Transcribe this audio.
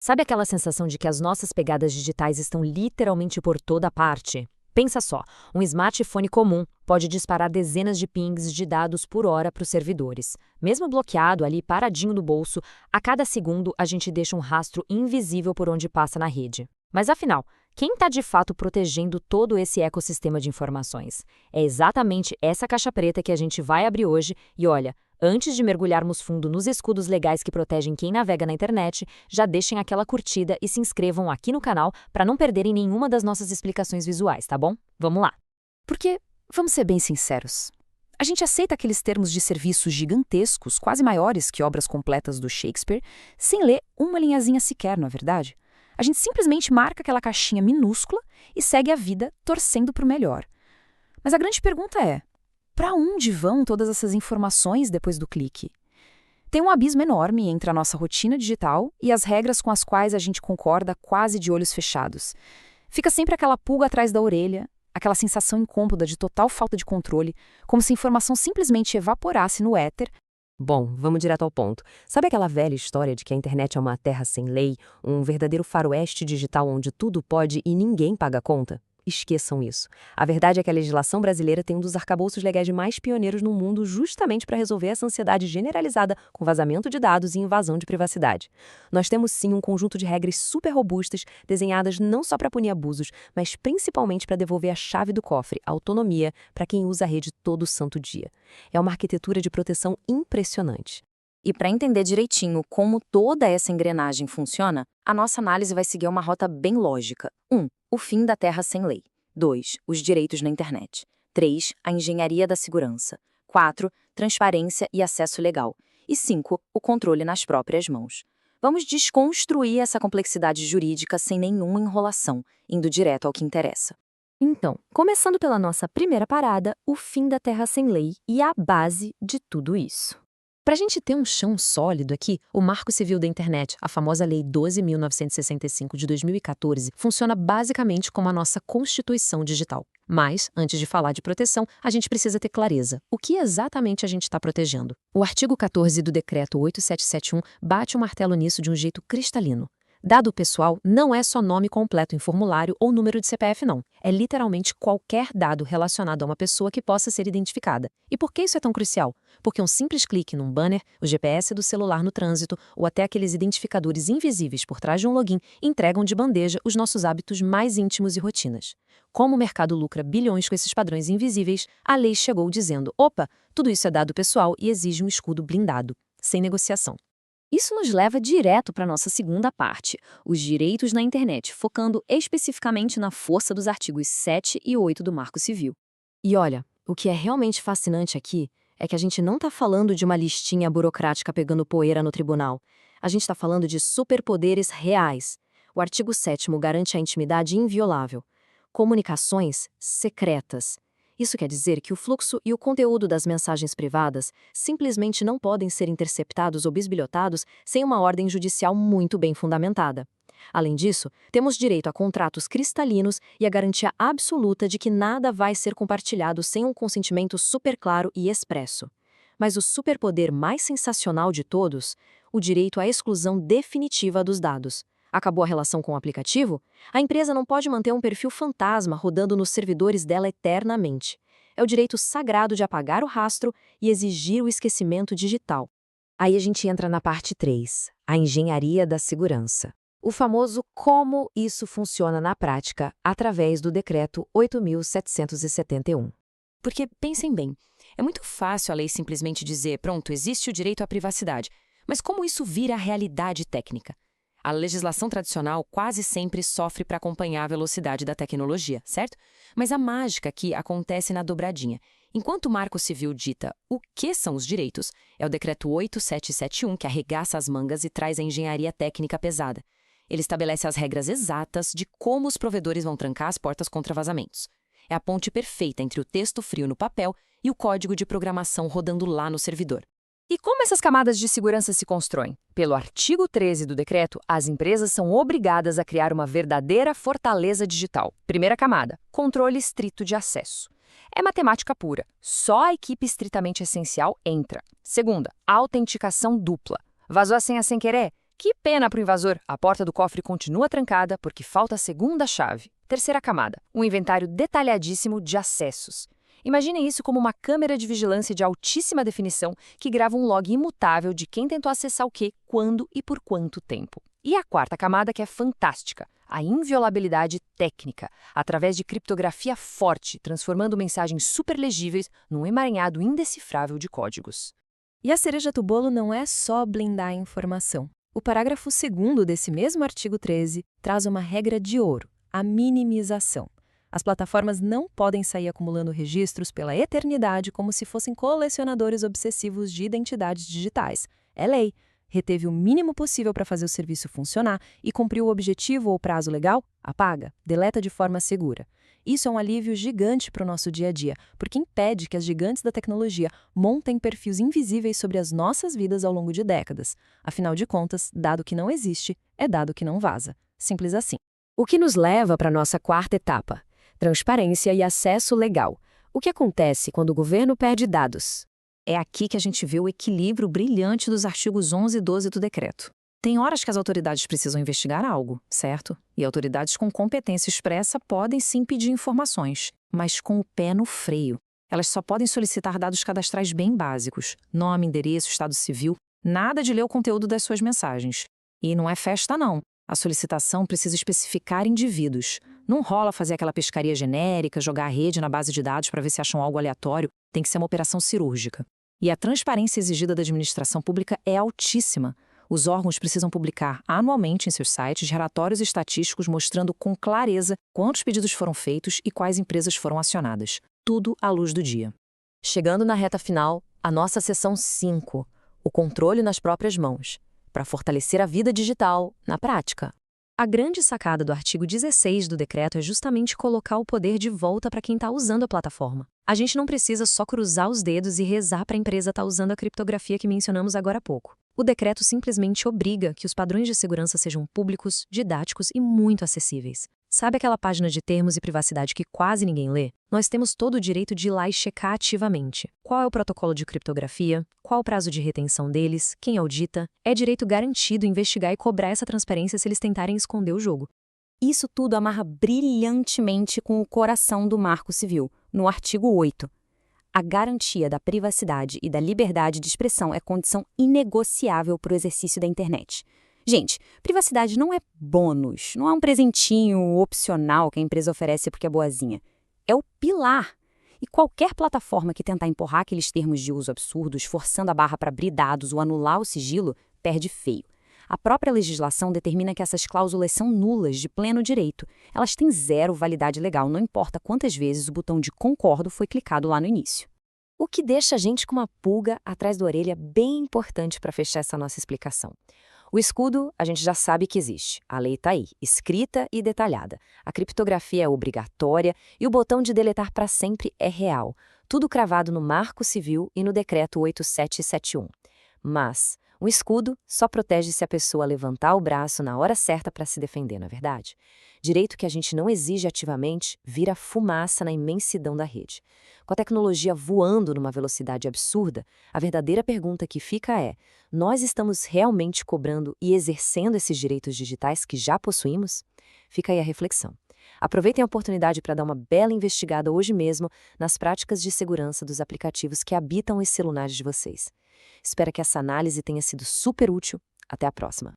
Sabe aquela sensação de que as nossas pegadas digitais estão literalmente por toda parte? Pensa só, um smartphone comum pode disparar dezenas de pings de dados por hora para os servidores. Mesmo bloqueado ali, paradinho no bolso, a cada segundo a gente deixa um rastro invisível por onde passa na rede. Mas afinal, quem está de fato protegendo todo esse ecossistema de informações? É exatamente essa caixa preta que a gente vai abrir hoje e olha, antes de mergulharmos fundo nos escudos legais que protegem quem navega na internet, já deixem aquela curtida e se inscrevam aqui no canal para não perderem nenhuma das nossas explicações visuais, tá bom? Vamos lá! Porque, vamos ser bem sinceros, a gente aceita aqueles termos de serviços gigantescos, quase maiores que obras completas do Shakespeare, sem ler uma linhazinha sequer, não é verdade? A gente simplesmente marca aquela caixinha minúscula e segue a vida torcendo para o melhor. Mas a grande pergunta é: para onde vão todas essas informações depois do clique? Tem um abismo enorme entre a nossa rotina digital e as regras com as quais a gente concorda quase de olhos fechados. Fica sempre aquela pulga atrás da orelha, aquela sensação incômoda de total falta de controle, como se a informação simplesmente evaporasse no éter. Bom, vamos direto ao ponto. Sabe aquela velha história de que a internet é uma terra sem lei, um verdadeiro faroeste digital onde tudo pode e ninguém paga a conta? Esqueçam isso. A verdade é que a legislação brasileira tem um dos arcabouços legais mais pioneiros no mundo justamente para resolver essa ansiedade generalizada com vazamento de dados e invasão de privacidade. Nós temos sim um conjunto de regras super robustas, desenhadas não só para punir abusos, mas principalmente para devolver a chave do cofre, a autonomia, para quem usa a rede todo santo dia. É uma arquitetura de proteção impressionante. E para entender direitinho como toda essa engrenagem funciona, a nossa análise vai seguir uma rota bem lógica. 1. O fim da terra sem lei. 2. Os direitos na internet. 3. A engenharia da segurança. 4. Transparência e acesso legal. E 5. O controle nas próprias mãos. Vamos desconstruir essa complexidade jurídica sem nenhuma enrolação, indo direto ao que interessa. Então, começando pela nossa primeira parada, o fim da terra sem lei e a base de tudo isso. Para a gente ter um chão sólido aqui, o Marco Civil da Internet, a famosa Lei 12.965 de 2014, funciona basicamente como a nossa Constituição digital. Mas, antes de falar de proteção, a gente precisa ter clareza. O que exatamente a gente está protegendo? O artigo 14 do Decreto 8771 bate o martelo nisso de um jeito cristalino. Dado pessoal não é só nome completo em formulário ou número de CPF, não. É literalmente qualquer dado relacionado a uma pessoa que possa ser identificada. E por que isso é tão crucial? Porque um simples clique num banner, o GPS do celular no trânsito ou até aqueles identificadores invisíveis por trás de um login entregam de bandeja os nossos hábitos mais íntimos e rotinas. Como o mercado lucra bilhões com esses padrões invisíveis, a lei chegou dizendo: opa, tudo isso é dado pessoal e exige um escudo blindado, sem negociação. Isso nos leva direto para a nossa segunda parte, os direitos na internet, focando especificamente na força dos artigos 7 e 8 do Marco Civil. E olha, o que é realmente fascinante aqui é que a gente não está falando de uma listinha burocrática pegando poeira no tribunal. A gente está falando de superpoderes reais. O artigo 7º garante a intimidade inviolável. Comunicações secretas. Isso quer dizer que o fluxo e o conteúdo das mensagens privadas simplesmente não podem ser interceptados ou bisbilhotados sem uma ordem judicial muito bem fundamentada. Além disso, temos direito a contratos cristalinos e a garantia absoluta de que nada vai ser compartilhado sem um consentimento super claro e expresso. Mas o superpoder mais sensacional de todos, o direito à exclusão definitiva dos dados. Acabou a relação com o aplicativo? A empresa não pode manter um perfil fantasma rodando nos servidores dela eternamente. É o direito sagrado de apagar o rastro e exigir o esquecimento digital. Aí a gente entra na parte 3, a engenharia da segurança. O famoso como isso funciona na prática através do Decreto 8.771. Porque, pensem bem, é muito fácil a lei simplesmente dizer, pronto, existe o direito à privacidade. Mas como isso vira a realidade técnica? A legislação tradicional quase sempre sofre para acompanhar a velocidade da tecnologia, certo? Mas a mágica aqui acontece na dobradinha. Enquanto o Marco Civil dita o que são os direitos, é o Decreto 8771 que arregaça as mangas e traz a engenharia técnica pesada. Ele estabelece as regras exatas de como os provedores vão trancar as portas contra vazamentos. É a ponte perfeita entre o texto frio no papel e o código de programação rodando lá no servidor. E como essas camadas de segurança se constroem? Pelo artigo 13 do decreto, as empresas são obrigadas a criar uma verdadeira fortaleza digital. Primeira camada, controle estrito de acesso. É matemática pura. Só a equipe estritamente essencial entra. Segunda, autenticação dupla. Vazou a senha sem querer? Que pena para o invasor! A porta do cofre continua trancada porque falta a segunda chave. Terceira camada, um inventário detalhadíssimo de acessos. Imagine isso como uma câmera de vigilância de altíssima definição que grava um log imutável de quem tentou acessar o quê, quando e por quanto tempo. E a quarta camada, que é fantástica, a inviolabilidade técnica, através de criptografia forte, transformando mensagens superlegíveis num emaranhado indecifrável de códigos. E a cereja do bolo não é só blindar a informação. O parágrafo 2º desse mesmo artigo 13 traz uma regra de ouro, a minimização. As plataformas não podem sair acumulando registros pela eternidade como se fossem colecionadores obsessivos de identidades digitais. É lei. Reteve o mínimo possível para fazer o serviço funcionar e cumpriu o objetivo ou prazo legal? Apaga, deleta de forma segura. Isso é um alívio gigante para o nosso dia a dia, porque impede que as gigantes da tecnologia montem perfis invisíveis sobre as nossas vidas ao longo de décadas. Afinal de contas, dado que não existe, é dado que não vaza. Simples assim. O que nos leva para a nossa quarta etapa: transparência e acesso legal. O que acontece quando o governo perde dados? É aqui que a gente vê o equilíbrio brilhante dos artigos 11 e 12 do decreto. Tem horas que as autoridades precisam investigar algo, certo? E autoridades com competência expressa podem sim pedir informações, mas com o pé no freio. Elas só podem solicitar dados cadastrais bem básicos: nome, endereço, estado civil, nada de ler o conteúdo das suas mensagens. E não é festa, não. A solicitação precisa especificar indivíduos. Não rola fazer aquela pescaria genérica, jogar a rede na base de dados para ver se acham algo aleatório. Tem que ser uma operação cirúrgica. E a transparência exigida da administração pública é altíssima. Os órgãos precisam publicar anualmente em seus sites relatórios estatísticos mostrando com clareza quantos pedidos foram feitos e quais empresas foram acionadas. Tudo à luz do dia. Chegando na reta final, a nossa seção 5, o controle nas próprias mãos, para fortalecer a vida digital na prática. A grande sacada do artigo 16 do decreto é justamente colocar o poder de volta para quem está usando a plataforma. A gente não precisa só cruzar os dedos e rezar para a empresa estar usando a criptografia que mencionamos agora há pouco. O decreto simplesmente obriga que os padrões de segurança sejam públicos, didáticos e muito acessíveis. Sabe aquela página de termos e privacidade que quase ninguém lê? Nós temos todo o direito de ir lá e checar ativamente. Qual é o protocolo de criptografia? Qual o prazo de retenção deles? Quem audita? É direito garantido investigar e cobrar essa transparência se eles tentarem esconder o jogo. Isso tudo amarra brilhantemente com o coração do Marco Civil, no artigo 8. A garantia da privacidade e da liberdade de expressão é condição inegociável para o exercício da internet. Gente, privacidade não é bônus, não é um presentinho opcional que a empresa oferece porque é boazinha. É o pilar. E qualquer plataforma que tentar empurrar aqueles termos de uso absurdos, forçando a barra para abrir dados ou anular o sigilo, perde feio. A própria legislação determina que essas cláusulas são nulas de pleno direito. Elas têm zero validade legal, não importa quantas vezes o botão de concordo foi clicado lá no início. O que deixa a gente com uma pulga atrás da orelha bem importante para fechar essa nossa explicação. O escudo, a gente já sabe que existe. A lei está aí, escrita e detalhada. A criptografia é obrigatória e o botão de deletar para sempre é real. Tudo cravado no Marco Civil e no Decreto 8771. Mas o escudo só protege se a pessoa levantar o braço na hora certa para se defender, não é verdade? Direito que a gente não exige ativamente vira fumaça na imensidão da rede. Com a tecnologia voando numa velocidade absurda, a verdadeira pergunta que fica é: nós estamos realmente cobrando e exercendo esses direitos digitais que já possuímos? Fica aí a reflexão. Aproveitem a oportunidade para dar uma bela investigada hoje mesmo nas práticas de segurança dos aplicativos que habitam os celulares de vocês. Espero que essa análise tenha sido super útil. Até a próxima.